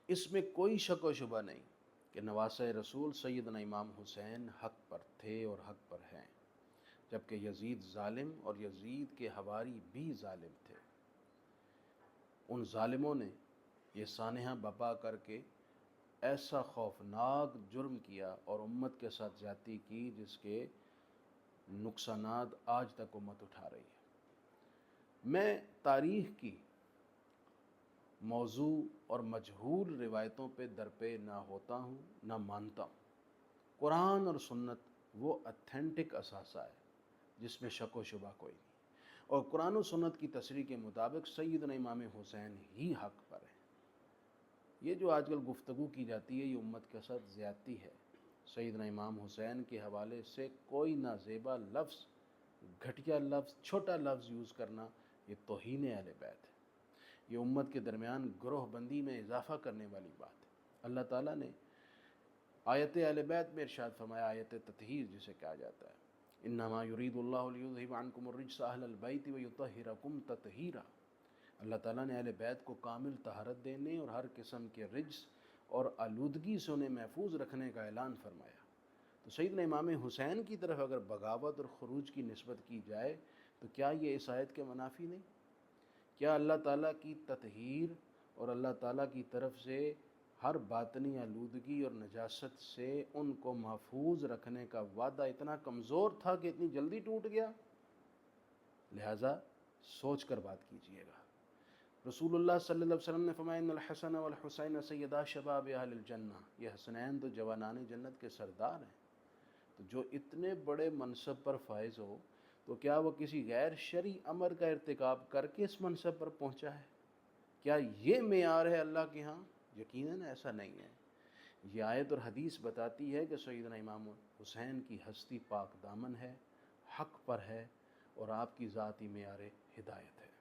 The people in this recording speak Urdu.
اس میں کوئی شک و شبہ نہیں کہ نواسۂ رسول سیدنا امام حسین حق پر تھے اور حق پر ہیں، جبکہ یزید ظالم اور یزید کے حواری بھی ظالم تھے۔ ان ظالموں نے یہ سانحہ بپا کر کے ایسا خوفناک جرم کیا اور امت کے ساتھ زیادتی کی جس کے نقصانات آج تک امت اٹھا رہی ہے۔ میں تاریخ کی موضوع اور مجہول روایتوں پہ درپے نہ ہوتا ہوں نہ مانتا ہوں۔ قرآن اور سنت وہ اتھینٹک اثاثہ ہے جس میں شک و شبہ کوئی نہیں، اور قرآن و سنت کی تصریح کے مطابق سیدنا امام حسین ہی حق پر ہے۔ یہ جو آج کل گفتگو کی جاتی ہے یہ امت کے ساتھ زیادتی ہے۔ سیدنا امام حسین کے حوالے سے کوئی نازیبا لفظ، گھٹیا لفظ، چھوٹا لفظ یوز کرنا یہ توہین اہل بیت ہے، یہ امت کے درمیان گروہ بندی میں اضافہ کرنے والی بات ہے۔ اللہ تعالیٰ نے آیت اہل بیت میں ارشاد فرمایا، آیت تطہیر جسے کہا جاتا ہے، انما یرید اللہ لیذھب عنکم الرجس اہل البیت ویطہرکم تطہیرا۔ اللہ تعالیٰ نے اہل بیت کو کامل طہارت دینے اور ہر قسم کے رجس اور آلودگی سے انہیں محفوظ رکھنے کا اعلان فرمایا۔ تو سیدنا امام حسین کی طرف اگر بغاوت اور خروج کی نسبت کی جائے تو کیا یہ اس آیت کے منافی نہیں؟ کیا اللہ تعالیٰ کی تطہیر اور اللہ تعالیٰ کی طرف سے ہر باطنی آلودگی اور نجاست سے ان کو محفوظ رکھنے کا وعدہ اتنا کمزور تھا کہ اتنی جلدی ٹوٹ گیا؟ لہٰذا سوچ کر بات کیجیے گا۔ رسول اللہ صلی اللہ علیہ وسلم نے فرمایا، ان الحسن والحسین سیدا شباب اہل الجنہ، یہ حسنین تو جوانان جنت کے سردار ہیں۔ تو جو اتنے بڑے منصب پر فائز ہو تو کیا وہ کسی غیر شرعی امر کا ارتکاب کر کے اس منصب پر پہنچا ہے؟ کیا یہ معیار ہے اللہ کے ہاں؟ یقیناً ایسا نہیں ہے۔ یہ آیت اور حدیث بتاتی ہے کہ سیدنا امام حسین کی ہستی پاک دامن ہے، حق پر ہے، اور آپ کی ذاتی معیار ہدایت ہے۔